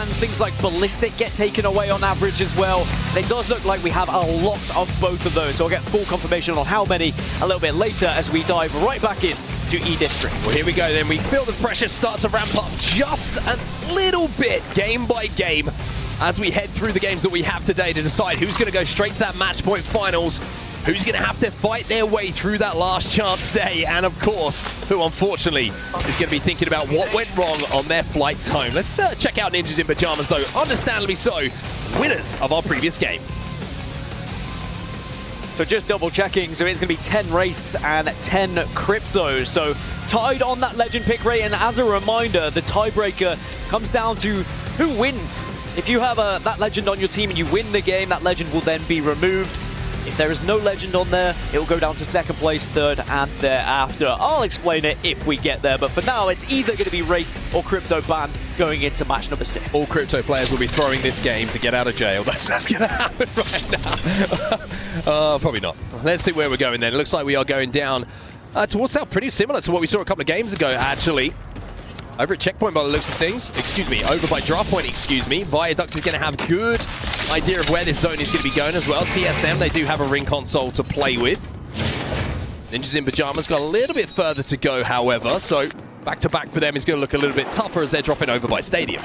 and things like ballistic get taken away on average as well. And it does look like we have a lot of both of those, so I'll get full confirmation on how many a little bit later as we dive right back in to E-District. Well, here we go then. We feel the pressure start to ramp up just a little bit, game by game, as we head through the games that we have today to decide who's going to go straight to that match point finals, who's going to have to fight their way through that last chance day, and of course, who unfortunately is going to be thinking about what went wrong on their flights home. Let's check out Ninjas in Pajamas, though, understandably so, winners of our previous game. So just double checking, so it's going to be 10 Wraiths and 10 Cryptos. So tied on that legend pick rate, and as a reminder, the tiebreaker comes down to who wins. If you have that legend on your team and you win the game, that legend will then be removed. If there is no legend on there, it will go down to second place, third, and thereafter. I'll explain it if we get there, but for now, it's either going to be Wraith or Crypto ban going into match number 6. All Crypto players will be throwing this game to get out of jail. That's what's going to happen right now. Probably not. Let's see where we're going then. It looks like we are going down towards south, pretty similar to what we saw a couple of games ago, actually. Over at Checkpoint by the looks of things, over by Draft Point, Viaducts is going to have good idea of where this zone is going to be going as well. TSM, they do have a ring console to play with. Ninjas in Pajamas got a little bit further to go, however, so back-to-back for them is going to look a little bit tougher as they're dropping over by Stadium.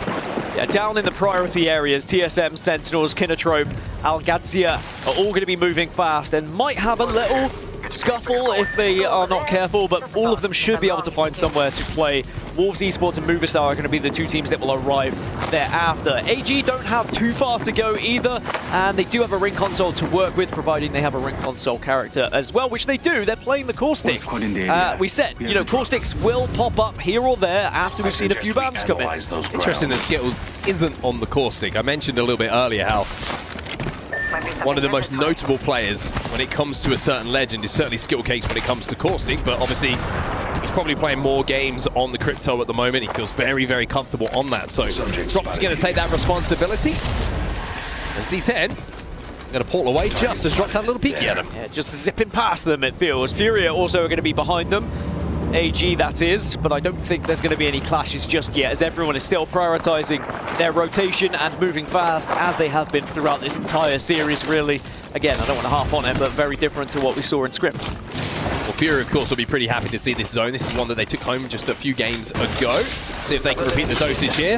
Yeah, down in the priority areas, TSM, Sentinels, Kinotrope, ALGS Year are all going to be moving fast and might have a little scuffle if they are not careful, but all of them should be able to find somewhere to play. Wolves Esports and Movistar are going to be the two teams that will arrive thereafter. AG don't have too far to go either, and they do have a ring console to work with, providing they have a ring console character as well, which they do. They're playing the Caustic. We said, you know, Caustics will pop up here or there after we've seen a few bans come in. Interesting that Skittles isn't on the Caustic. I mentioned a little bit earlier how one of the most notable players when it comes to a certain legend is certainly Skittlecakes when it comes to Caustic, but obviously he's probably playing more games on the Crypto at the moment. He feels very, very comfortable on that. So Drops is going to take that responsibility. And Z10 going to pull away just as Drops had a little peeky at him. Yeah, just zipping past them, it feels. Furia also are going to be behind them. AG, that is, but I don't think there's going to be any clashes just yet, as everyone is still prioritizing their rotation and moving fast, as they have been throughout this entire series, really. Again, I don't want to harp on it, but very different to what we saw in scripts. Well, Fury, of course, will be pretty happy to see this zone. This is one that they took home just a few games ago. See if they can repeat the dosage here.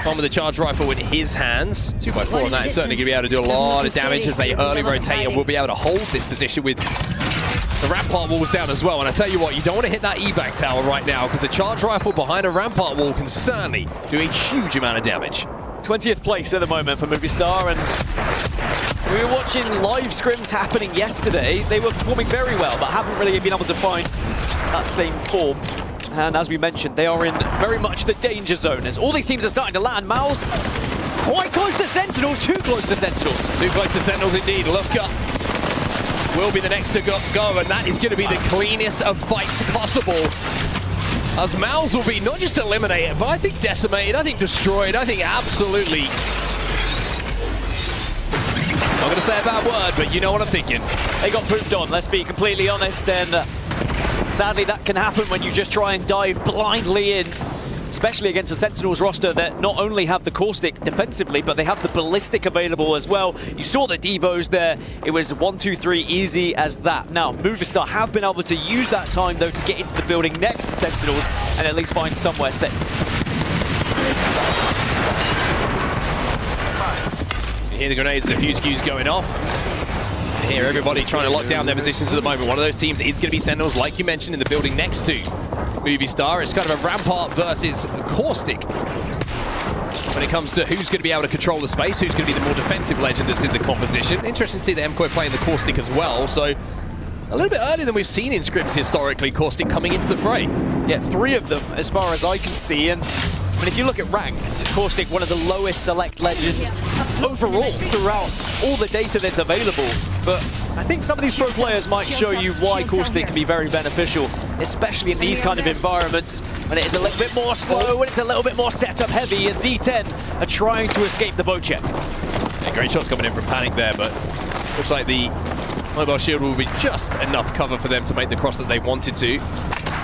One with the charge rifle in his hands. 2x4 on that is certainly going to be able to do a lot of damage as they early rotate, and will be able to hold this position with the rampart walls down as well. And I tell you what, you don't want to hit that evac tower right now, because a charge rifle behind a rampart wall can certainly do a huge amount of damage. 20th place at the moment for Movistar, and we were watching live scrims happening yesterday. They were performing very well, but haven't really been able to find that same form. And as we mentioned, they are in very much the danger zone, as all these teams are starting to land. Mal's quite close to Sentinels, too close to Sentinels. Too close to Sentinels indeed. Lufka will be the next to go, and that is going to be the cleanest of fights possible. As Mal's will be not just eliminated, but I think decimated, I think destroyed, I think absolutely... I'm going to say a bad word, but you know what I'm thinking. They got pooped on, let's be completely honest, and sadly that can happen when you just try and dive blindly in, especially against a Sentinels roster that not only have the Caustic defensively, but they have the Ballistic available as well. You saw the Devos there. It was 1-2-3 easy as that. Now, Movistar have been able to use that time, though, to get into the building next to Sentinels and at least find somewhere safe. You hear the grenades and the fuse cues going off. Here, everybody trying to lock down their positions at the moment. One of those teams is going to be Sentinels, like you mentioned, in the building next to Movistar. It's kind of a Rampart versus Caustic when it comes to who's going to be able to control the space, who's going to be the more defensive legend that's in the composition. Interesting to see the MCOY playing the Caustic as well, so a little bit earlier than we've seen in scripts historically, Caustic coming into the fray. Yeah, 3 of them as far as I can see, and if you look at ranked, Caustic one of the lowest select legends overall throughout all the data that's available. But I think some of these pro players might show you why Caustic can be very beneficial, especially in these kind of environments when it is a little bit more slow, when it's a little bit more setup heavy, as Z10 are trying to escape the boat check. Yeah, great shots coming in from Panic there, but looks like the mobile shield will be just enough cover for them to make the cross that they wanted to.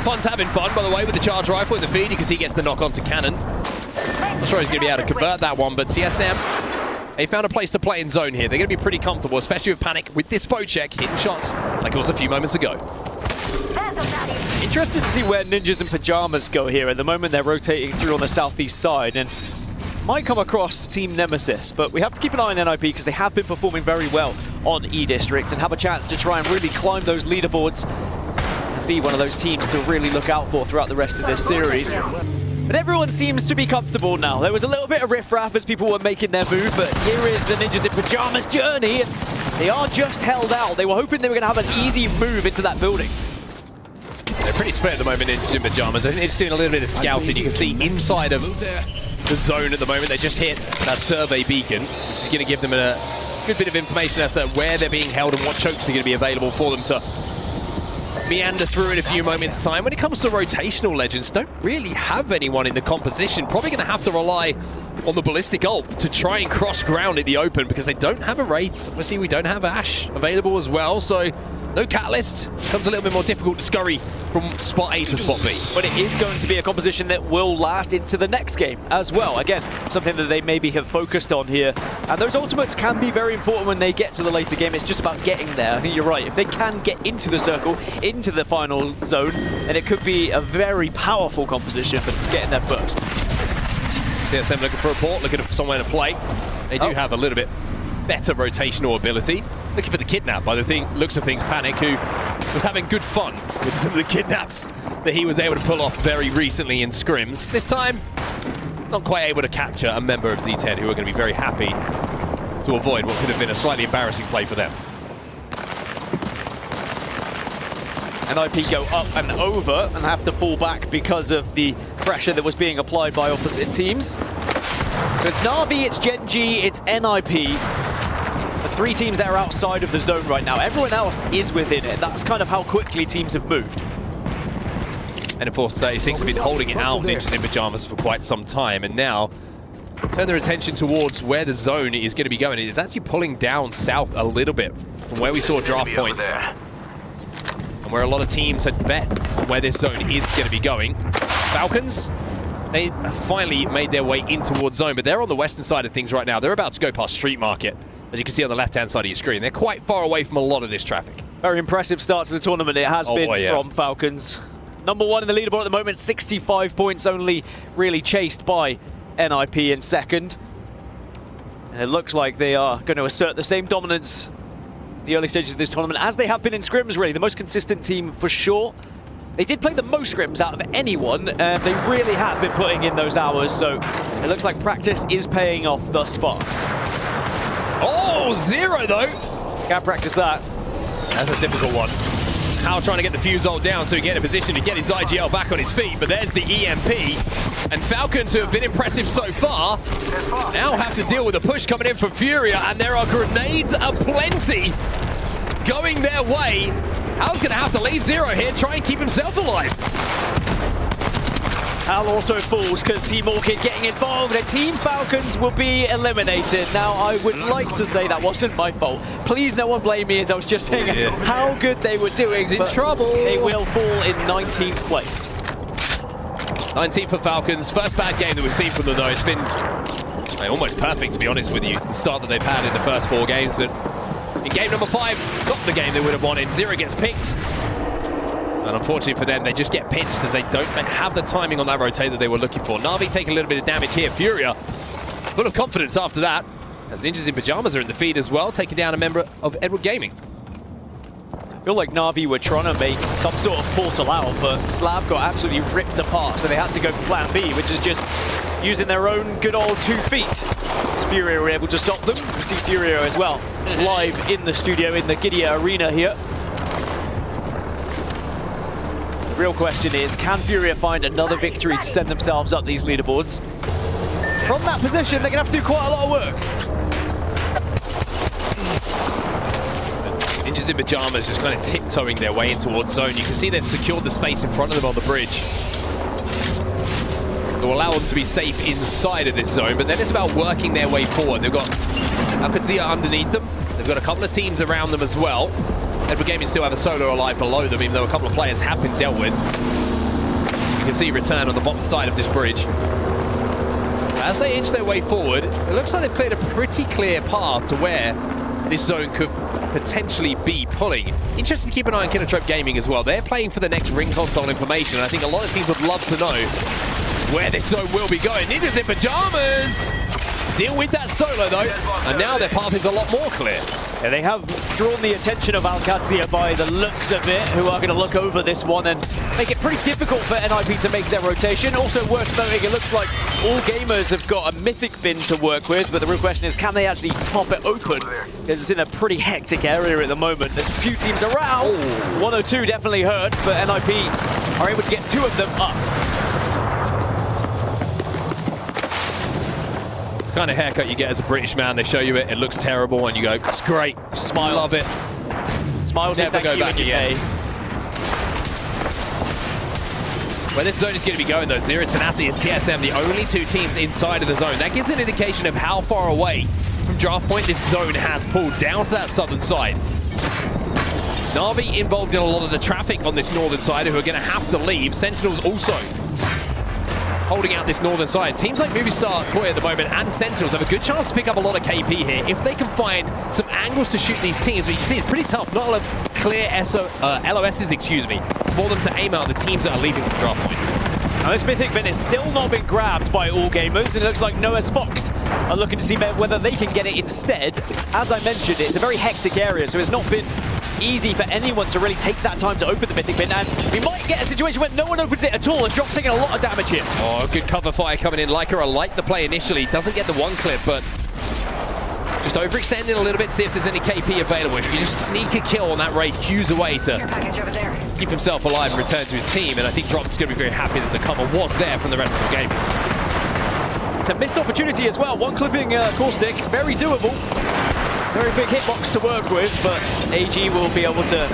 Fun's having fun, by the way, with the charge rifle in the feed, because he gets the knock onto Cannon. Not sure he's going to be able to convert that one, but TSM, they found a place to play in zone here. They're going to be pretty comfortable, especially with Panic with this bow check, hitting shots like it was a few moments ago. Interested to see where Ninjas in Pajamas go here. At the moment, they're rotating through on the southeast side and might come across Team Nemesis, but we have to keep an eye on NIP because they have been performing very well on E-District and have a chance to try and really climb those leaderboards and be one of those teams to really look out for throughout the rest of this series. But everyone seems to be comfortable now. There was a little bit of riffraff as people were making their move, but here is the Ninjas in Pajamas journey. And they are just held out. They were hoping they were going to have an easy move into that building. They're pretty split at the moment in Ninjas in Pajamas. I think they're just doing a little bit of scouting. You can see inside of the zone at the moment, they just hit that survey beacon, which is going to give them a good bit of information as to where they're being held and what chokes are going to be available for them to meander through in a few moments' time. When it comes to rotational legends, don't really have anyone in the composition. Probably going to have to rely on the ballistic ult to try and cross ground in the open because they don't have a Wraith. Obviously, we don't have Ash available as well, so no Catalyst. Becomes a little bit more difficult to scurry from spot A to spot B. But it is going to be a composition that will last into the next game as well. Again, something that they maybe have focused on here. And those ultimates can be very important when they get to the later game. It's just about getting there. I think you're right. If they can get into the circle, into the final zone, then it could be a very powerful composition, but it's getting there first. TSM looking for a port, looking for somewhere to play. They do have a little bit better rotational ability. Looking for the kidnap by the looks of things. Panic, who was having good fun with some of the kidnaps that he was able to pull off very recently in scrims. This time, not quite able to capture a member of Z10 who are going to be very happy to avoid what could have been a slightly embarrassing play for them. NIP go up and over and have to fall back because of the pressure that was being applied by opposite teams. So it's Na'Vi, it's Gen G, it's NIP. The three teams that are outside of the zone right now. Everyone else is within it. That's kind of how quickly teams have moved. And of course, 36 have been holding it out, Ninjas in Pajamas, for quite some time. And now, turn their attention towards where the zone is going to be going. It is actually pulling down south a little bit from where we saw draft point. And where a lot of teams had bet where this zone is going to be going. Falcons, they finally made their way in towards zone, but they're on the western side of things right now. They're about to go past Street Market, as you can see on the left-hand side of your screen. They're quite far away from a lot of this traffic. Very impressive start to the tournament it has been from Falcons. Number one in the leaderboard at the moment, 65 points, only really chased by NIP in second. And it looks like they are going to assert the same dominance in the early stages of this tournament as they have been in scrims, really. The most consistent team for sure. They did play the most scrims out of anyone, and they really have been putting in those hours, so it looks like practice is paying off thus far. Oh, zero though. Can't practice that. That's a difficult one. How trying to get the fuse ult down so he can get in a position to get his IGL back on his feet, but there's the EMP. And Falcons, who have been impressive so far, now have to deal with a push coming in from Furia, and there are grenades aplenty going their way. Hal's going to have to leave Zero here, try and keep himself alive. Hal also falls because Team Orchid getting involved and Team Falcons will be eliminated. Now, I would like to say that wasn't my fault. Please no one blame me, as I was just saying how good they were doing. He's in trouble. They will fall in 19th place. 19th for Falcons. First bad game that we've seen from them, though. It's been almost perfect, to be honest with you. The start that they've had in the first 4 games, but in game number 5, got the game they would have wanted. Zero gets picked. And unfortunately for them, they just get pinched as they don't have the timing on that rotate that they were looking for. Na'Vi taking a little bit of damage here. Furia, full of confidence after that, as Ninjas in Pajamas are in the feed as well, taking down a member of Edward Gaming. I feel like Na'Vi were trying to make some sort of portal out, but Slab got absolutely ripped apart, so they had to go for plan B, which is just using their own good old 2 feet. As Furia were able to stop them. You can see Furia as well, live in the studio in the Gidia Arena here. The real question is, can Furia find another victory to send themselves up these leaderboards? From that position, they're going to have to do quite a lot of work. Ninjas in Pajamas just kind of tiptoeing their way in towards zone. You can see they've secured the space in front of them on the bridge. It will allow them to be safe inside of this zone, but then it's about working their way forward. They've got ALGS Year underneath them. They've got a couple of teams around them as well. Edward Gaming still have a solo alive below them, even though a couple of players have been dealt with. You can see return on the bottom side of this bridge. as they inch their way forward, it looks like they've cleared a pretty clear path to where this zone could potentially be pulling. Interesting to keep an eye on Kinotrope Gaming as well. They're playing for the next ring console information, and I think a lot of teams would love to know where this zone will be going. Ninjas in pajamas deal with that solo though, and now their path is a lot more clear. Yeah, they have drawn the attention of ALGS Year by the looks of it, who are going to look over this one and make it pretty difficult for NIP to make their rotation. Also worth noting, it looks like all gamers have got a mythic bin to work with, but the real question is, can they actually pop it open? Because it's in a pretty hectic area at the moment. There's a few teams around. Ooh. 102 definitely hurts, but NIP are able to get 2 of them up. Kind of haircut you get as a British man. They show you it, it looks terrible, and you go, that's great. Smile. Love it. Smile, never go back again. Where this zone is going to be going though, Zero Tenacity and TSM, the only 2 teams inside of the zone. That gives an indication of how far away from draft point this zone has pulled down to that southern side. Na'Vi involved in a lot of the traffic on this northern side, who are going to have to leave. Sentinels also holding out this northern side. Teams like Movistar, Koi at the moment, and Sentinels have a good chance to pick up a lot of KP here if they can find some angles to shoot these teams. But you can see it's pretty tough. Not a lot of clear LOSs, excuse me, for them to aim out the teams that are leaving from draft point. Now this mythic bin has still not been grabbed by all gamers, and it looks like Noah's Fox are looking to see whether they can get it instead. As I mentioned, it's a very hectic area, so it's not been easy for anyone to really take that time to open the mythic bin, and we might get a situation where no one opens it at all, as Drop taking a lot of damage here. Oh, good cover fire coming in. Leica light the play initially, doesn't get the 1 clip, but just overextending a little bit, see if there's any KP available. If you just sneak a kill on that Wraith, Q's away to keep himself alive and return to his team, and I think Drop's going to be very happy that the cover was there from the rest of the gamers. It's a missed opportunity as well. 1 clipping Caustic, very doable. Very big hitbox to work with, but AG will be able to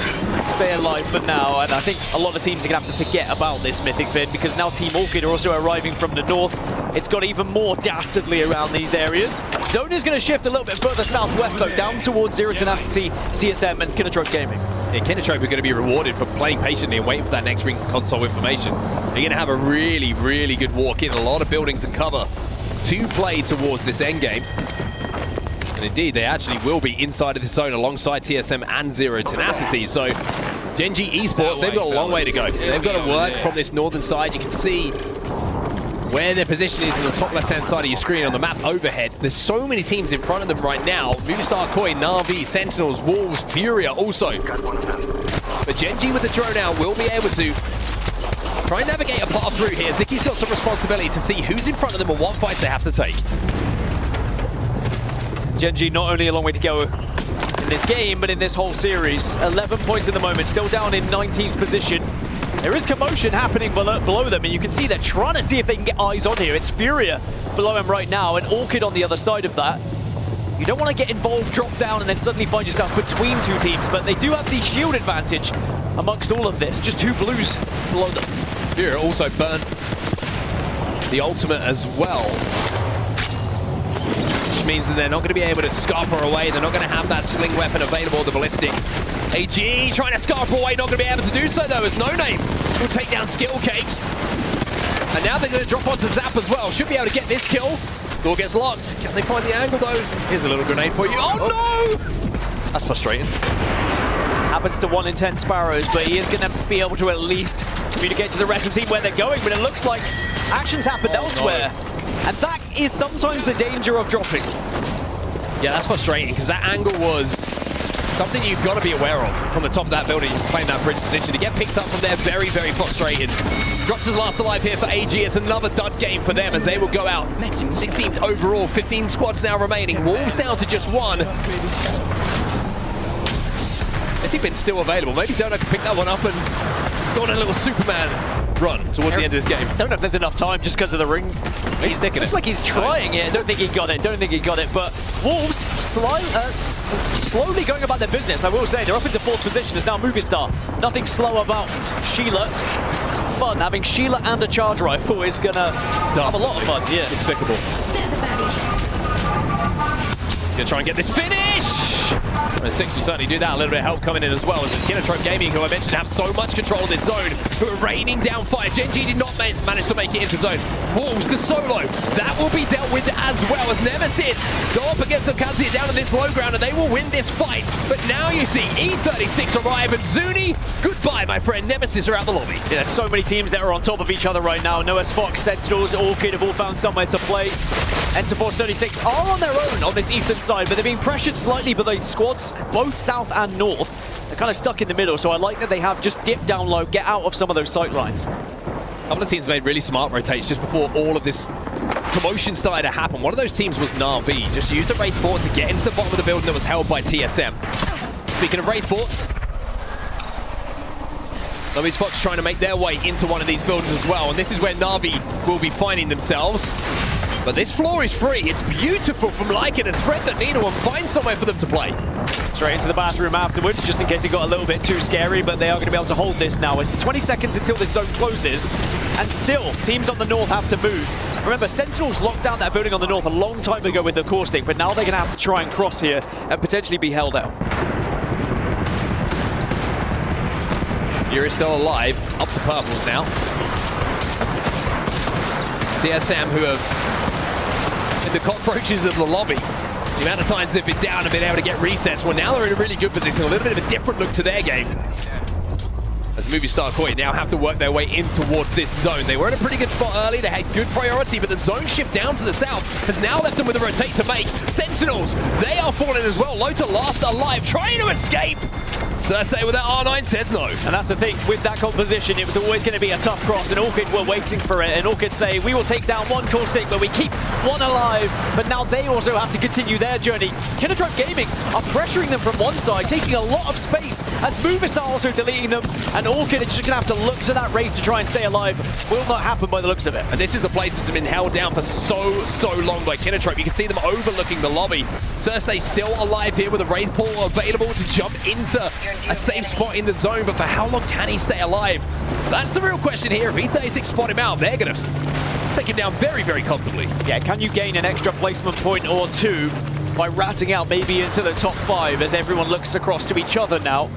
stay alive for now, and I think a lot of teams are going to have to forget about this mythic bin, because now Team Orchid are also arriving from the north. It's got even more dastardly around these areas. Zone is going to shift a little bit further southwest though, down towards Zero Tenacity, TSM, and Kinotrope Gaming. Yeah, Kinotrope are going to be rewarded for playing patiently and waiting for that next ring console information. They're going to have a really, really good walk in, a lot of buildings and cover to play towards this endgame. And indeed, they actually will be inside of the zone alongside TSM and Zero Tenacity. So, Genji Esports, they've got a long way to go. They've got to work from this northern side. You can see where their position is in the top left-hand side of your screen on the map overhead. There's so many teams in front of them right now. Movistar, Koi, Na'Vi, Sentinels, Wolves, Furia also. But Genji with the drone out will be able to try and navigate a path through here. Zicky's got some responsibility to see who's in front of them and what fights they have to take. Genji not only a long way to go in this game, but in this whole series. 11 points at the moment, still down in 19th position. There is commotion happening below them, and you can see they're trying to see if they can get eyes on here. It's Furia below him right now, and Orchid on the other side of that. You don't want to get involved, drop down, and then suddenly find yourself between 2 teams, but they do have the shield advantage amongst all of this. Just 2 blues below them. Furia also burnt the ultimate as well, means that they're not going to be able to scarp her away. They're not going to have that sling weapon available, the ballistic. AG trying to scarp her away, not going to be able to do so though, as No Name will take down Skill Cakes. And now they're going to drop onto Zap as well. Should be able to get this kill. Door gets locked. Can they find the angle though? Here's a little grenade for you. Oh no! That's frustrating. Happens to 1 in 10 Sparrows, but he is going to be able to at least communicate to the rest of the team where they're going, but it looks like actions happened elsewhere. No. And that is sometimes the danger of dropping. Yeah, that's frustrating, because that angle was something you've got to be aware of from the top of that building, playing that bridge position. To get picked up from there, very, very frustrating. Dropped his last alive here for AG. It's another dud game for them as they will go out 16th overall, 15 squads now remaining. Wolves down to just 1. I think it's still available. Maybe Donut can pick that one up and go on a little Superman run towards the end of this game. I don't know if there's enough time just because of the ring. He's sticking it. Looks like he's trying it. Don't think he got it. But Wolves slowly going about their business. I will say they're up into 4th position. It's now Movistar. Nothing slow about Sheila. Fun having Sheila and a charge rifle is gonna have a lot of fun. Yeah, despicable. Gonna try and get this finish! And Six will certainly do that. A little bit of help coming in as well as Kinotrope Gaming, who I mentioned have so much control of its zone, who are raining down fire. Gen G did not manage to make it into zone. Wolves, the solo, that will be dealt with as well as Nemesis go up against ALGS down in this low ground, and they will win this fight. But now you see E36 arrive, and Zuni, goodbye, my friend. Nemesis are out the lobby. Yeah, there's so many teams that are on top of each other right now. Noah's Fox, Sentinels, Orchid have all found somewhere to play. Enterforce 36 are on their own on this eastern side, but they're being pressured slightly by the squads, both south and north. They're kind of stuck in the middle, so I like that they have just dipped down low, get out of some of those sight lines. A couple of teams made really smart rotates just before all of this commotion started to happen. One of those teams was Na'Vi, just used a Wraith Fort to get into the bottom of the building that was held by TSM. Speaking of Wraith Forts, Na'Vi's Fox trying to make their way into one of these buildings as well, and this is where Na'Vi will be finding themselves. But this floor is free. It's beautiful from Lycan, and thread the needle and find somewhere for them to play. Straight into the bathroom afterwards, just in case it got a little bit too scary, but they are going to be able to hold this now. With 20 seconds until this zone closes, and still, teams on the north have to move. Remember, Sentinels locked down that building on the north a long time ago with the caustic, but now they're going to have to try and cross here and potentially be held out. Year is still alive, up to purples now. TSM, who have the cockroaches of the lobby. The amount of times they've been down and been able to get resets, well, now they're in a really good position. A little bit of a different look to their game. As Movistar Koi now have to work their way in towards this zone. They were in a pretty good spot early. They had good priority, but the zone shift down to the south has now left them with a rotate to make. Sentinels, they are falling as well. Lota last alive, trying to escape. Cersei with that R9 says no. And that's the thing, with that composition, it was always going to be a tough cross, and Orchid were waiting for it, and Orchid say, we will take down one caustic, but we keep one alive. But now they also have to continue their journey. Kinotrope Gaming are pressuring them from one side, taking a lot of space, as Movistar also deleting them, and Orchid is just going to have to look to that race to try and stay alive. Will not happen by the looks of it. And this is the place that's been held down for so long by Kinotrope. You can see them overlooking the lobby. Cersei still alive here with a Wraith Portal available to jump into a safe spot in the zone, but for how long can he stay alive? That's the real question here. If E36 spot him out, they're going to take him down very, very comfortably. Yeah, can you gain an extra placement point or two by ratting out maybe into the top 5 as everyone looks across to each other now?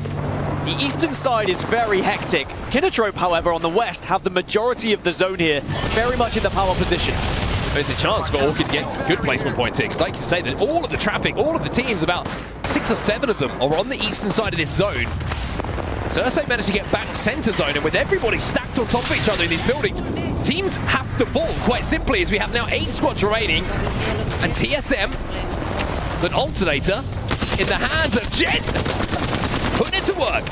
The eastern side is very hectic. Kinotrope, however, on the west have the majority of the zone here, very much in the power position. There's a chance for Orchid to get good placement points here, because like you say, that all of the traffic, all of the teams, about 6 or 7 of them are on the eastern side of this zone. Cersei managed to get back center zone, and with everybody stacked on top of each other in these buildings, teams have to fall, quite simply, as we have now 8 squads remaining, and TSM, an alternator, in the hands of Jen, putting it to work.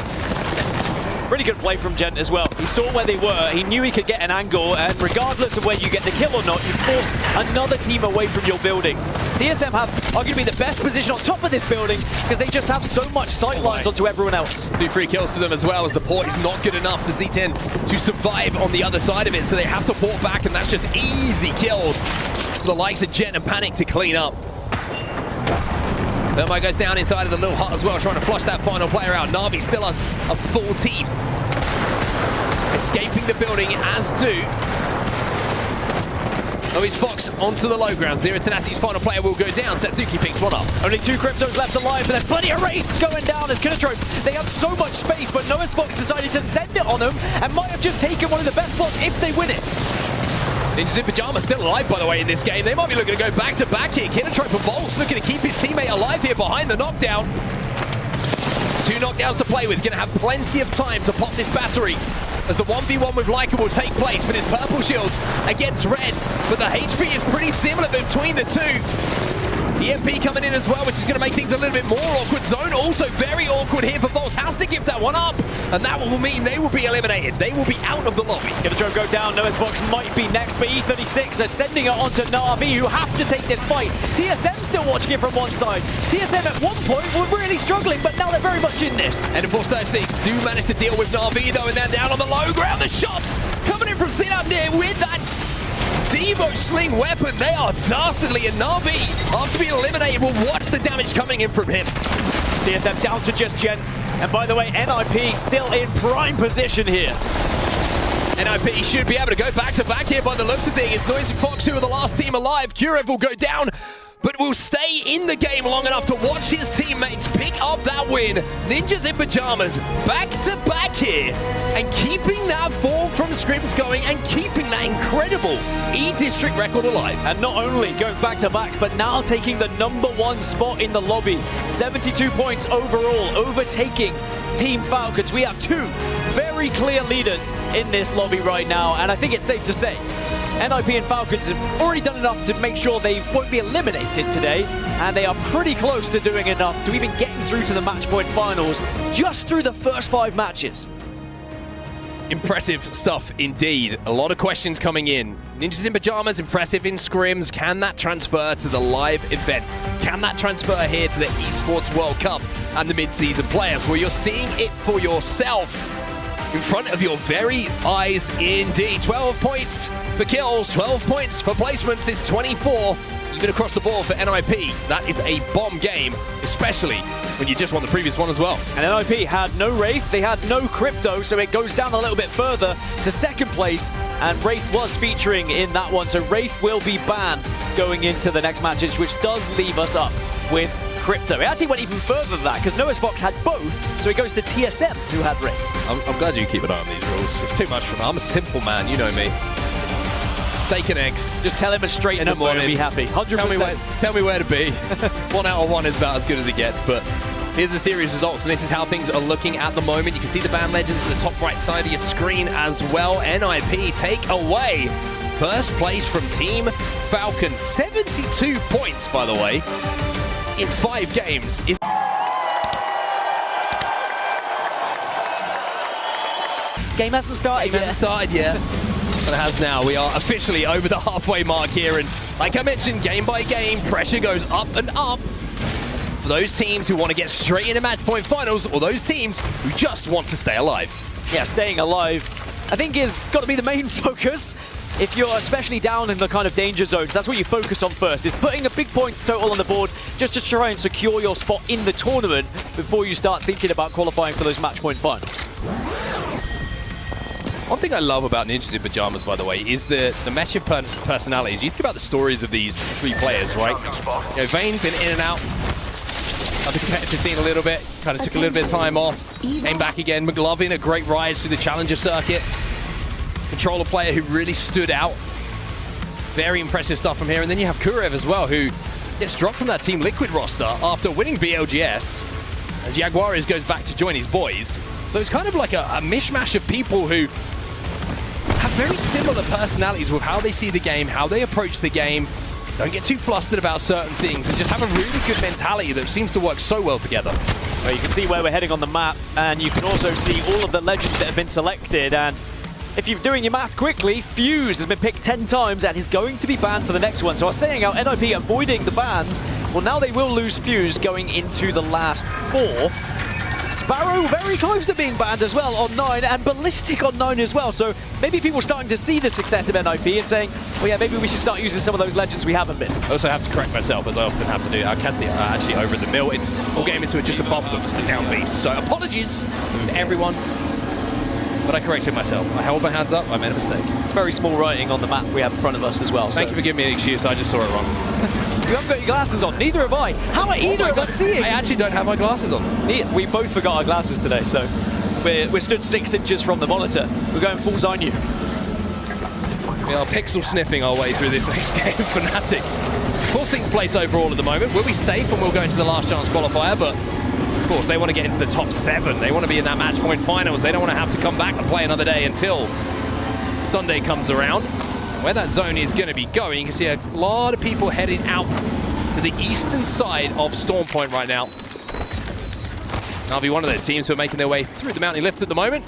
Pretty good play from Gent as well. He saw where they were, he knew he could get an angle, and regardless of whether you get the kill or not, you force another team away from your building. TSM have arguably the best position on top of this building because they just have so much sight lines onto everyone else. 2 free kills to them as well, as the port is not good enough for Z10 to survive on the other side of it, so they have to port back, and that's just easy kills for the likes of Gent and Panic to clean up. Thermite goes down inside of the little hut as well, trying to flush that final player out. Na'Vi still has a full team. Escaping the building, as do Louis Fox onto the low ground. Zero Tenacity's final player will go down. Setsuki picks one up. Only 2 cryptos left alive, but there's plenty of race going down as Kinotrope. They have so much space, but Noah's Fox decided to send it on them and might have just taken one of the best spots if they win it. Ninjas in Pyjamas still alive, by the way, in this game. They might be looking to go back-to-back here. Kinotrope and Volts looking to keep his teammate alive here behind the knockdown. 2 knockdowns to play with. Going to have plenty of time to pop this battery as the 1v1 with Lycan will take place, but his purple shields against red. But the HP is pretty similar between the two. EMP coming in as well, which is going to make things a little bit more awkward. Zone also very awkward here for Volts. Has to give that one up, and that will mean they will be eliminated. They will be out of the lobby. Kinotrope go down. Noah's Fox might be next, but E36 are sending it onto Na'Vi, who have to take this fight. TSM still watching it from one side. TSM at one point were really struggling, but now they're very much in this. And Enforce 36 do manage to deal with Na'Vi, though, and they're down on the low ground. The shots coming in from Sinab near with that Devo sling weapon. They are dastardly, and Na'Vi, after being eliminated, will watch the damage coming in from him. TSM down to just Gen. And by the way, NIP still in prime position here. NIP should be able to go back-to-back here by the looks of things. It's Noisy Fox, who are the last team alive. Kurev will go down. but will stay in the game long enough to watch his teammates pick up that win. Ninjas in Pajamas back to back here and keeping that form from scrims going and keeping that incredible E-District record alive. And not only going back to back, but now taking the #1 spot in the lobby. 72 points overall, overtaking Team Falcons. We have two very clear leaders in this lobby right now, and I think it's safe to say NIP and Falcons have already done enough to make sure they won't be eliminated today, and they are pretty close to doing enough to even getting through to the match point finals just through the first 5 matches. Impressive stuff indeed. A lot of questions coming in. Ninjas in Pajamas, impressive in scrims. Can that transfer to the live event? Can that transfer here to the Esports World Cup and the Mid-Season Playoffs, where you're seeing it for yourself in front of your very eyes indeed? 12 points for kills, 12 points for placements. It's 24 even across the board for NIP. That is a bomb game, especially when you just won the previous one as well. And NIP had no Wraith, they had no Crypto, so it goes down a little bit further to second place, and Wraith was featuring in that one, so Wraith will be banned going into the next matches, which does leave us up with Crypto. It actually went even further than that, because Noah's Fox had both, so it goes to TSM, who had Wraith. I'm glad you keep an eye on these rules. It's too much for me. I'm a simple man, you know me. Steak and eggs. Just tell him a straight number and be happy. 100%. Tell me where to be. 1 out of 1 is about as good as it gets, but here's the series results, and this is how things are looking at the moment. You can see the band legends at the top right side of your screen as well. NIP take away first place from Team Falcons. 72 points, by the way, in 5 games. Game hasn't started yet. Hasn't started yet. But it has now. We are officially over the halfway mark here, and like I mentioned, game by game, pressure goes up and up for those teams who want to get straight into match point finals, or those teams who just want to stay alive. Yeah, staying alive, I think, is got to be the main focus. If you're especially down in the kind of danger zones, that's what you focus on first, is putting a big points total on the board just to try and secure your spot in the tournament before you start thinking about qualifying for those match point finals. One thing I love about Ninjas in Pajamas, by the way, is the mesh of personalities. You think about the stories of these 3 players, right? You know, Vayne been in and out of the competitive scene a little bit, kind of took a little bit of time off, came back again. McLovin, a great rise through the Challenger circuit. Controller player who really stood out. Very impressive stuff from here. And then you have Kurev as well, who gets dropped from that Team Liquid roster after winning BLGS, as Jaguares goes back to join his boys. So it's kind of like a mishmash of people who have very similar personalities with how they see the game, how they approach the game, don't get too flustered about certain things, and just have a really good mentality that seems to work so well together. Well, you can see where we're heading on the map, and you can also see all of the legends that have been selected. And if you're doing your math quickly, Fuse has been picked 10 times and is going to be banned for the next one. So I was saying how NIP avoiding the bans, well, now they will lose Fuse going into the last 4. Sparrow very close to being banned as well on 9, and Ballistic on 9 as well. So maybe people are starting to see the success of NIP and saying, well, yeah, maybe we should start using some of those legends we haven't been. I also have to correct myself, as I often have to do. Alcantia are actually over at the mill. It's all gamers who are just above them, it's the downbeat. So apologies to everyone, but I corrected myself. I held my hands up, I made a mistake. It's very small writing on the map we have in front of us as well. Thank you for giving me an excuse, I just saw it wrong. You haven't got your glasses on, neither have I. How are either of us seeing? I actually don't have my glasses on. We both forgot our glasses today, so we're stood 6 inches from the monitor. We're going full Zinyu. We are pixel sniffing our way through this next game. Fnatic, 14th place overall at the moment. We'll be safe and we'll go into the last chance qualifier, but of course they want to get into the top 7. They want to be in that match point finals. They don't want to have to come back and play another day until Sunday comes around. Where that zone is going to be going, you can see a lot of people heading out to the eastern side of Storm Point right now. I'll be one of those teams who are making their way through the mountain lift at the moment.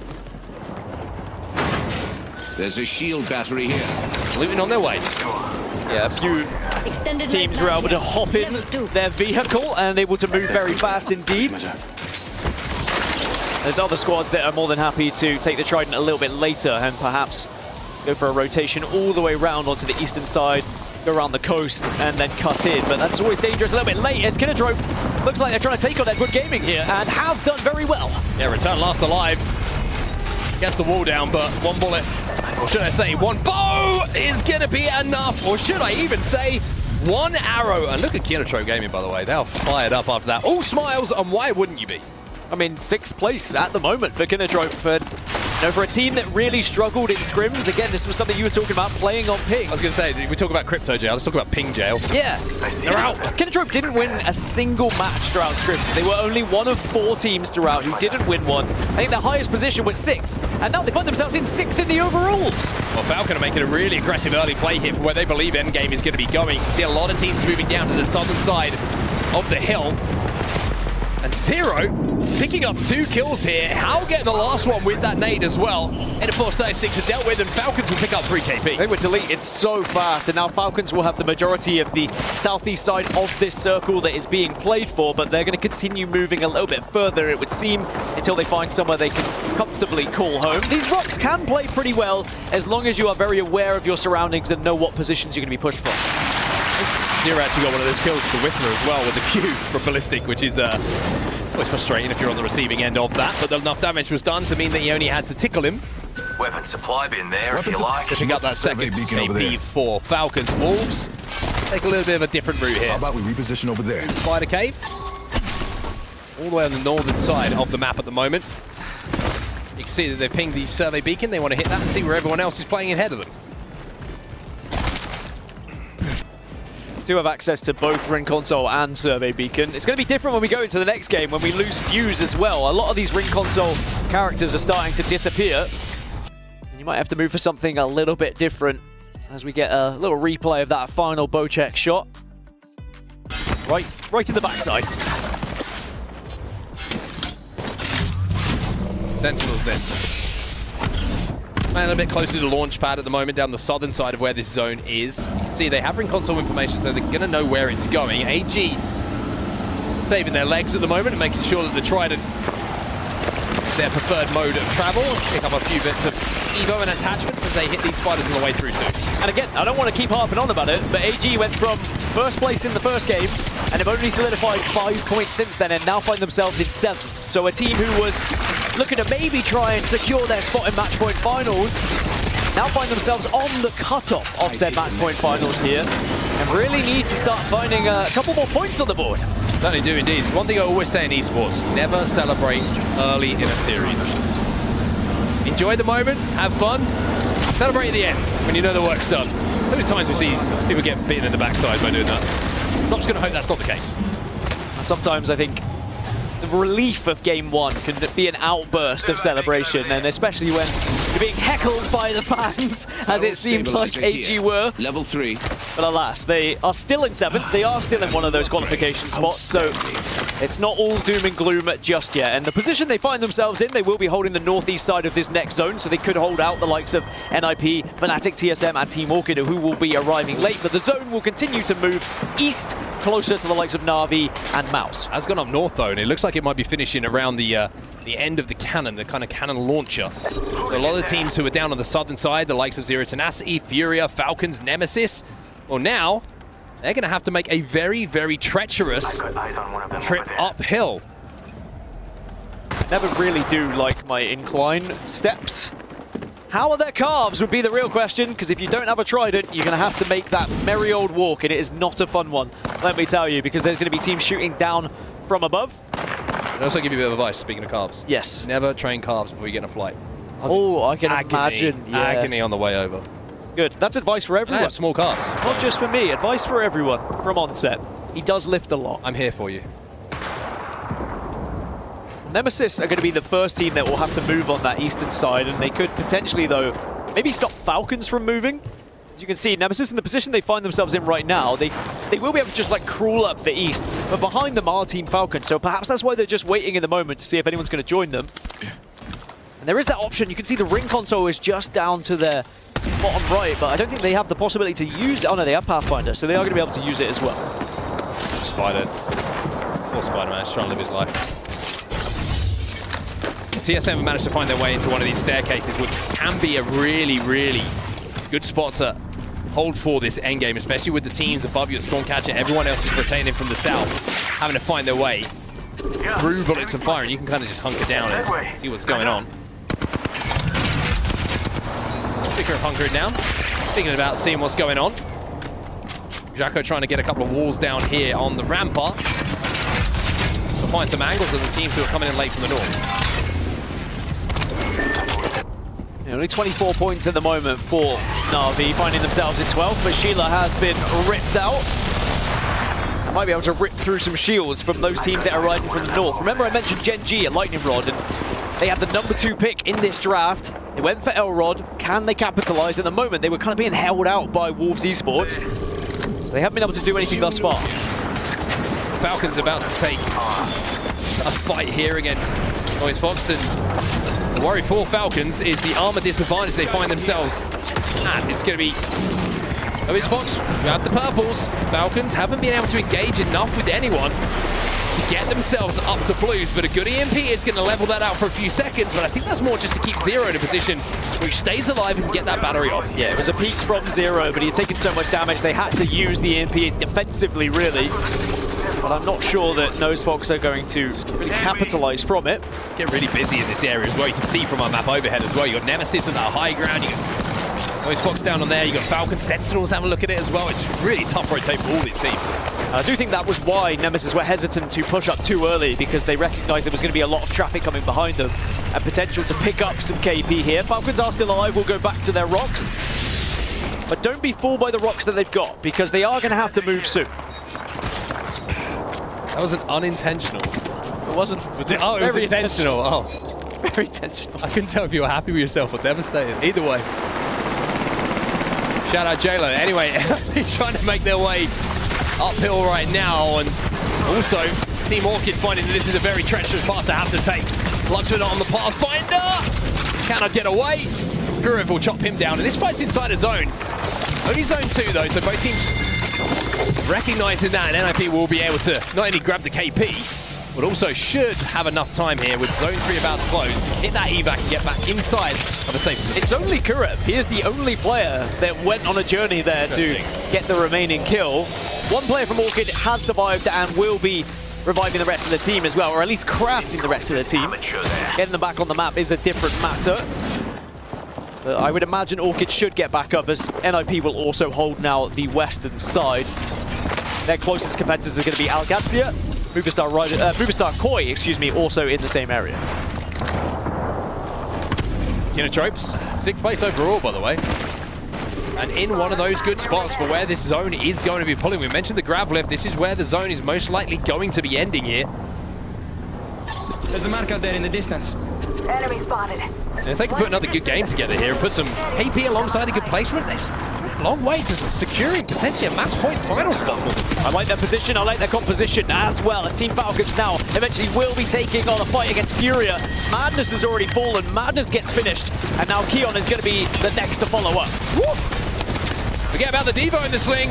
There's a shield battery here. Looting on their way. Yeah, a few teams were able to hop in their vehicle and able to move very fast indeed. There's other squads that are more than happy to take the Trident a little bit later and perhaps go for a rotation all the way around onto the eastern side, go around the coast, and then cut in. But that's always dangerous a little bit late, as Kinodrome looks like they're trying to take on Edward Gaming here, and have done very well. Yeah, return last alive. Gets the wall down, but one bullet, or should I say one bow, is going to be enough. Or should I even say One arrow, and look at Kinotrope Gaming, by the way. They are fired up after that. All smiles, and why wouldn't you be? I mean, 6th place at the moment for Kinotrope, but for a team that really struggled in scrims. Again, this was something you were talking about, playing on ping. I was going to say, we talk about crypto jail, let's talk about ping jail. Yeah, they're out. Kinotrope didn't win a single match throughout scrims. They were only one of 4 teams throughout who didn't win one. I think their highest position was 6th, and now they find themselves in 6th in the overalls. Well, Falcon are making a really aggressive early play here for where they believe endgame is going to be going. You can see a lot of teams moving down to the southern side of the hill. And Zero picking up 2 kills here. Hal getting the last one with that nade as well. And of course 36 are dealt with, and Falcons will pick up 3 KP. They were deleted so fast, and now Falcons will have the majority of the southeast side of this circle that is being played for, but they're going to continue moving a little bit further, it would seem, until they find somewhere they can comfortably call home. These rocks can play pretty well as long as you are very aware of your surroundings and know what positions you're going to be pushed from. Zero actually got one of those kills with the Whistler as well, with the Q from Ballistic, which is always frustrating if you're on the receiving end of that, but enough damage was done to mean that he only had to tickle him. Weapon supply bin there, if you like. Pushing up that second KP for Falcons. Wolves take a little bit of a different route here. How about we reposition over there? Spider Cave. All the way on the northern side of the map at the moment. You can see that they pinged the survey beacon. They want to hit that and see where everyone else is playing ahead of them. Do have access to both Ring Console and Survey Beacon. It's going to be different when we go into the next game, when we lose Fuse as well. A lot of these Ring Console characters are starting to disappear. And you might have to move for something a little bit different as we get a little replay of that final Bocek shot. Right in the backside. Sentinels then. Man, a bit closer to the launch pad at the moment, down the southern side of where this zone is. You can see they have Ring Console information, so they're going to know where it's going. AG saving their legs at the moment and making sure that the Trident, their preferred mode of travel, pick up a few bits of Evo and attachments as they hit these spiders on the way through too. And again, I don't want to keep harping on about it, but AG went from 1st place in the first game and have only solidified 5 points since then, and now find themselves in 7th. So a team who was looking to maybe try and secure their spot in match point finals now find themselves on the cutoff of said match point finals here, and really need to start finding a couple more points on the board. Certainly do indeed. One thing I always say in esports, never celebrate early in a series. Enjoy the moment, have fun, celebrate at the end when you know the work's done. How many times we see people get bitten in the backside by doing that? I'm not just going to hope that's not the case. Sometimes I think the relief of game 1 can be an outburst of celebration, and especially when you're being heckled by the fans, as it seems like AG were. Level 3. But alas, they are still in 7th. They are still in one of those qualification spots, so it's not all doom and gloom just yet. And the position they find themselves in, they will be holding the northeast side of this next zone, so they could hold out the likes of NIP, Fnatic, TSM, and Team Orchid, who will be arriving late. But the zone will continue to move east, closer to the likes of Na'Vi and Mouse. Has gone up north though, and it looks like it might be finishing around the end of the cannon, the kind of cannon launcher. So a lot of the teams who are down on the southern side, the likes of Zero Tenacity, Furia, Falcons, Nemesis, well now, they're going to have to make a very, very treacherous trip uphill. Never really do like my incline steps. How are their calves would be the real question, because if you don't have a Trident, you're going to have to make that merry old walk, and it is not a fun one, let me tell you, because there's going to be teams shooting down from above. I'll also give you a bit of advice, speaking of calves. Yes. Never train calves before you get in a flight. Oh, I can imagine. Yeah. Agony on the way over. Good. That's advice for everyone. I have small calves. Not just for me. Advice for everyone from onset. He does lift a lot. I'm here for you. Nemesis are going to be the first team that will have to move on that eastern side, and they could potentially, though, maybe stop Falcons from moving. As you can see, Nemesis in the position they find themselves in right now, they will be able to just like crawl up the east, but behind them are Team Falcon, so perhaps that's why they're just waiting in the moment to see if anyone's going to join them. And there is that option. You can see the Ring Console is just down to their bottom right, but I don't think they have the possibility to use it. Oh no, they have Pathfinder, so they are going to be able to use it as well. Spider. Poor Spider-Man is trying to live his life. TSM have managed to find their way into one of these staircases, which can be a really, really good spot to hold for this endgame, especially with the teams above you at Stormcatcher. Everyone else is retaining from the south, having to find their way through bullets and fire, and you can kind of just hunker down and see what's going on. Speaking of hunkering down, thinking about seeing what's going on. Jacko trying to get a couple of walls down here on the rampart to find some angles of the teams who are coming in late from the north. Only 24 points at the moment for Na'Vi, finding themselves in 12th, but Sheila has been ripped out. Might be able to rip through some shields from those teams that are riding from the north. Remember I mentioned Gen G and Lightning Rod, and they had the number 2 pick in this draft. They went for Elrod. Can they capitalize? At the moment, they were kind of being held out by Wolves Esports. So they haven't been able to do anything thus far. Falcons about to take a fight here against Noise Fox, and the worry for Falcons is the armor disadvantage they find themselves at. It's going to be Noise Fox grab the purples. Falcons haven't been able to engage enough with anyone to get themselves up to blues, but a good EMP is going to level that out for a few seconds, but I think that's more just to keep Zero in a position where he stays alive and get that battery off. Yeah, it was a peak from Zero, but he had taken so much damage, they had to use the EMP defensively, really. But I'm not sure that Nose Fox are going to really capitalize from it. It's getting really busy in this area as well. You can see from our map overhead as well. You got Nemesis on that high ground. You got Nose Fox down on there. You got Falcon Sentinels having a look at it as well. It's really tough rotate for all these teams. I do think that was why Nemesis were hesitant to push up too early, because they recognized there was going to be a lot of traffic coming behind them and potential to pick up some KP here. Falcons are still alive, will go back to their rocks. But don't be fooled by the rocks that they've got, because they are going to have to move soon. That wasn't unintentional. It wasn't. Was it? Oh, it was intentional. Oh. Very intentional. I couldn't tell if you were happy with yourself or devastated. Either way. Shout out JLo. Anyway, he's trying to make their way uphill right now, and also Team Orchid finding that this is a very treacherous path to have to take. Luxford on the Pathfinder. Cannot get away. Kurev will chop him down, and this fight's inside a zone. Only zone 2 though, so both teams recognizing that, and NIP will be able to not only grab the KP, but also should have enough time here with zone 3 about to close. Hit that evac and get back inside of a safe position. It's only Kurev. He is the only player that went on a journey there to get the remaining kill. One player from Orchid has survived and will be reviving the rest of the team as well, or at least crafting the rest of the team. Getting them back on the map is a different matter. But I would imagine Orchid should get back up, as NIP will also hold now the western side. Their closest competitors are going to be ALGS Year, Movistar Koi, excuse me, also in the same area. Kinetropes, 6th place overall, by the way. And in one of those good spots for where this zone is going to be pulling. We mentioned the grav lift. This is where the zone is most likely going to be ending here. There's a mark out there in the distance. Enemy spotted. And if they can put another good game together here and put some KP alongside a good placement, there's a long way to securing potentially a match point final spot for them. I like their position, I like their composition as well, as Team Falcons now eventually will be taking on a fight against Furia. Madness has already fallen, Madness gets finished, and now Keon is going to be the next to follow up. Woo! Forget about the Devo in the sling.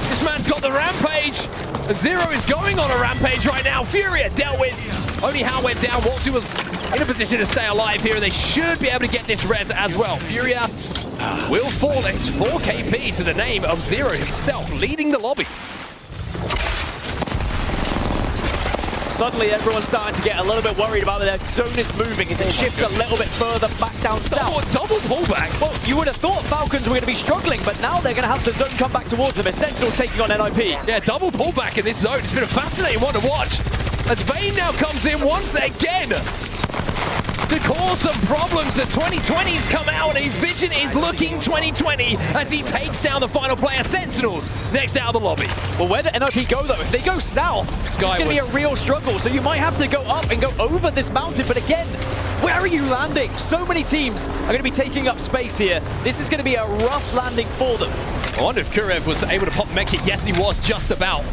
This man's got the rampage, and Zero is going on a rampage right now. Furia dealt with. Only Hal went down. Waltzy was in a position to stay alive here, and they should be able to get this res as well. Furia will fall. It's 4 KP to the name of Zero himself, leading the lobby. Suddenly everyone's starting to get a little bit worried about their zone is moving as it shifts a little bit further back down south. Double pullback. Well, you would have thought Falcons were going to be struggling, but now they're going to have the zone come back towards them as Sentinel's taking on NIP. Yeah, double pullback in this zone. It's been a fascinating one to watch. As Vayne now comes in once again to cause some problems. The 2020's come out, and his vision is looking 2020 as he takes down the final player, Sentinels, next out of the lobby. Well, where do NIP go, though? If they go south, it's going to be a real struggle, so you might have to go up and go over this mountain, but again, where are you landing? So many teams are going to be taking up space here. This is going to be a rough landing for them. I wonder if Kurev was able to pop Mekit. Yes, he was, just about.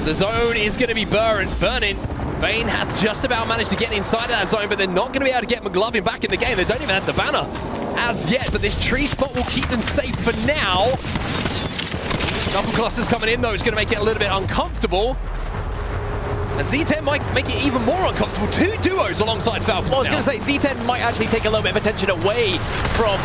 The zone is going to be burning. Vayne has just about managed to get inside of that zone, but they're not going to be able to get McLovin back in the game. They don't even have the banner as yet, but this tree spot will keep them safe for now. Double clusters coming in, though. It's going to make it a little bit uncomfortable. And Z10 might make it even more uncomfortable. 2 duos alongside Falcons. Well, I was going to say, Z10 might actually take a little bit of attention away from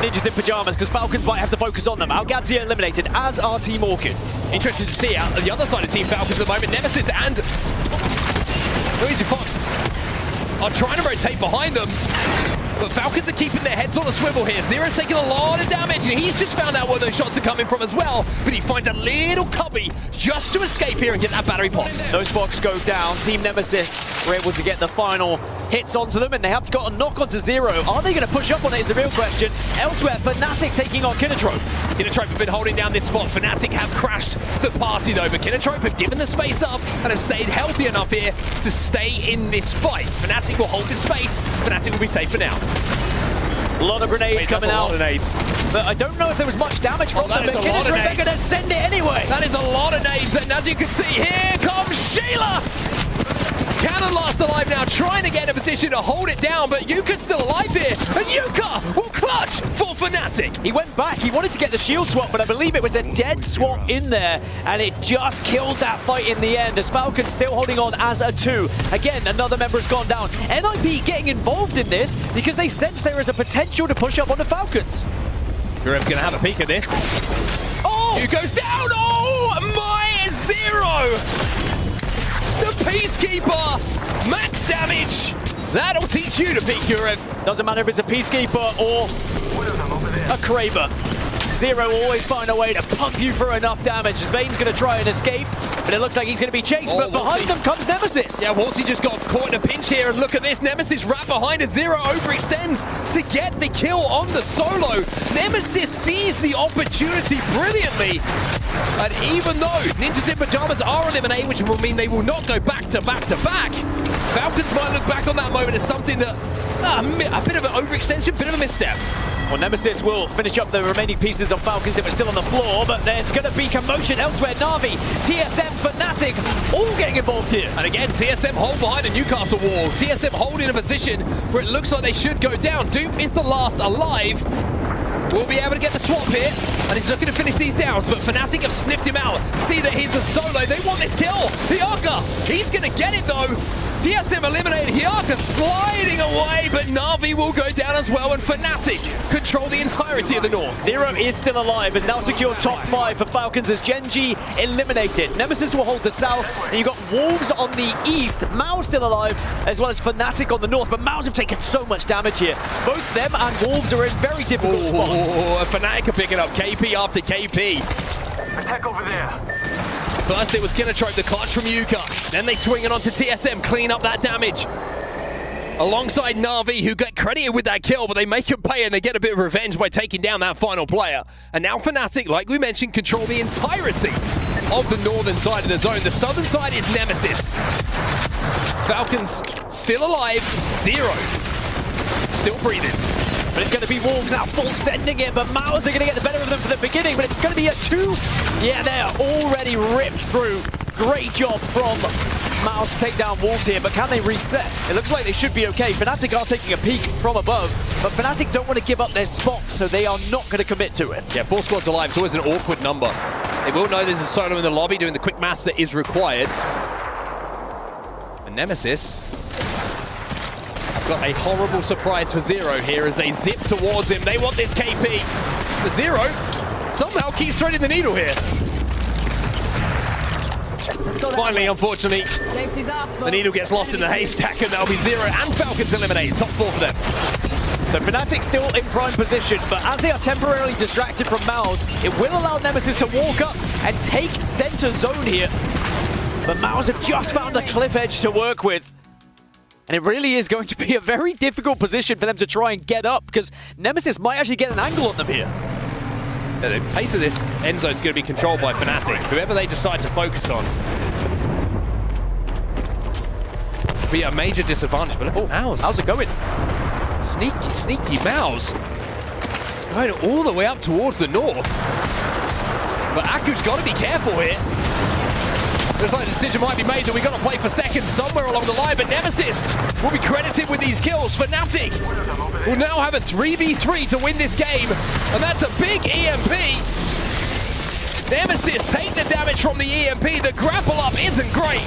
Ninjas in Pajamas, because Falcons might have to focus on them. ALGS Year eliminated, as are Team Orchid. Interesting to see out the other side of Team Falcons at the moment. Nemesis and Noisy Fox are trying to rotate behind them. but Falcons are keeping their heads on a swivel here. Zero's taking a lot of damage, and he's just found out where those shots are coming from as well, but he finds a little cubby just to escape here and get that battery popped. Those Fox go down. Team Nemesis were able to get the final hits onto them, and they have got a knock onto Zero. Are they going to push up on it is the real question. Elsewhere, Fnatic taking on Kinatrope. Kinatrope have been holding down this spot. Fnatic have crashed the party though, but Kinatrope have given the space up and have stayed healthy enough here to stay in this fight. Fnatic will hold this space. Fnatic will be safe for now. A lot of grenades coming out. A lot of nades. But I don't know if there was much damage from them, but Kinatrope, they're going to send it anyway. That is a lot of nades, and as you can see, here comes Sheila! Cannon last alive now, trying to get in a position to hold it down, but Yuka's still alive here, and Yuka will clutch for Fnatic. He went back, he wanted to get the shield swap, but I believe it was a dead swap in there, and it just killed that fight in the end, as Falcons still holding on as a 2. Again, another member has gone down. NIP getting involved in this because they sense there is a potential to push up on the Falcons. Gurev's going to have a peek at this. Oh! Who goes down? Oh, my Zero! The Peacekeeper! Max damage! That'll teach you to peek, Gurev. Doesn't matter if it's a Peacekeeper or a Kraber. Zero always find a way to pump you for enough damage. Vane's going to try and escape, but it looks like he's going to be chased, but behind them comes Nemesis. Yeah, Waltzy just got caught in a pinch here, and look at this. Nemesis right behind a Zero overextends to get the kill on the solo. Nemesis sees the opportunity brilliantly, and even though Ninjas in Pajamas are eliminated, which will mean they will not go back to back to back, Falcons might look back on that moment as something that, a bit of an overextension, bit of a misstep. Well, Nemesis will finish up the remaining pieces of Falcons that were still on the floor, but there's going to be commotion elsewhere. Na'Vi, TSM, Fnatic, all getting involved here. And again, TSM hold behind a Newcastle wall. TSM hold in a position where it looks like they should go down. Dupe is the last alive. We'll be able to get the swap here, and he's looking to finish these downs, but Fnatic have sniffed him out. See that he's a solo. They want this kill. Hyaka, he's going to get it though. TSM eliminated. Hyaka sliding away, but Na'Vi will go down as well, and Fnatic control the entirety of the North. Zero is still alive, has now secured top 5 for Falcons as Genji eliminated. Nemesis will hold the south, and you've got Wolves on the east. Mao's still alive, as well as Fnatic on the north, but Mao's have taken so much damage here. Both them and Wolves are in very difficult spots. Fnatic are picking up KP after KP. Attack over there. First it was Kinatrope, the clutch from Yuka. Then they swing it onto TSM, clean up that damage. Alongside Na'Vi, who get credited with that kill, but they make him pay and they get a bit of revenge by taking down that final player. And now Fnatic, like we mentioned, control the entirety of the northern side of the zone. The southern side is Nemesis. Falcons still alive, Zero still breathing. But it's going to be Wolves now full sending it, but Mao's are going to get the better of them for the beginning, but it's going to be a 2. Yeah, they are already ripped through. Great job from Mao to take down Wolves here, but can they reset? It looks like they should be okay. Fnatic are taking a peek from above, but Fnatic don't want to give up their spot, so they are not going to commit to it. Yeah, 4 squads alive. It's always an awkward number. They will know there's a solo in the lobby doing the quick maths that is required. And Nemesis got a horrible surprise for Zero here as they zip towards him. They want this KP. But Zero somehow keeps threading the needle here. Finally, unfortunately, the needle gets lost in the haystack, and that'll be Zero and Falcons eliminated. Top 4 for them. So Fnatic still in prime position, but as they are temporarily distracted from Mao's, it will allow Nemesis to walk up and take center zone here. But Mao's have just found a cliff edge to work with. And it really is going to be a very difficult position for them to try and get up, because Nemesis might actually get an angle on them here. Yeah, the pace of this end zone is going to be controlled by Fnatic. Whoever they decide to focus on will be a major disadvantage. But look at Mao's. How's it going? Sneaky, sneaky Mao's. Going all the way up towards the north. But Aku's got to be careful here. Looks like a decision might be made that we've got to play for seconds somewhere along the line, but Nemesis will be credited with these kills. Fnatic will now have a 3v3 to win this game, and that's a big EMP. Nemesis take the damage from the EMP. The grapple up isn't great,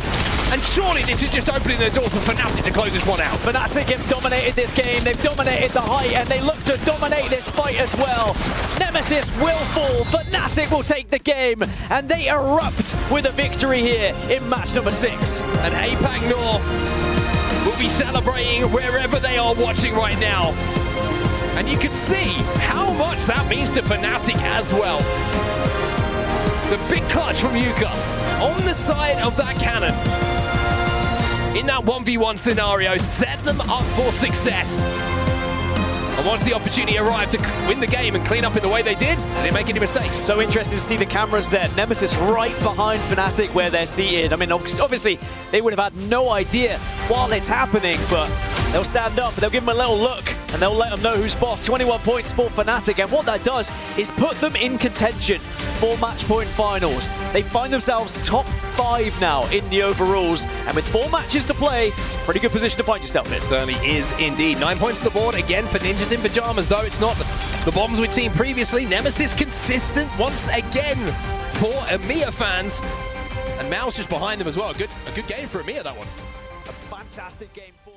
and surely this is just opening the door for Fnatic to close this one out. Fnatic have dominated this game, they've dominated the height, and they look to dominate this fight as well. Nemesis will fall, Fnatic will take the game, and they erupt with a victory here in match number 6. And APAC North will be celebrating wherever they are watching right now. And you can see how much that means to Fnatic as well. The big clutch from Yuka on the side of that cannon. In that 1v1 scenario, set them up for success. And once the opportunity arrived to win the game and clean up in the way they did, they didn't make any mistakes. So interesting to see the cameras there. Nemesis right behind Fnatic where they're seated. I mean, obviously, they would have had no idea while it's happening, but they'll stand up, they'll give them a little look, and they'll let them know who's boss. 21 points for Fnatic, and what that does is put them in contention for match point finals. They find themselves top 5 now in the overalls, and with 4 matches to play, it's a pretty good position to find yourself in. Certainly is indeed. 9 points on the board again for Ninjas in Pajamas, though it's not the bombs we'd seen previously. Nemesis consistent once again for EMEA fans. And Mao's just behind them as well. A good game for EMEA, that one. A fantastic game for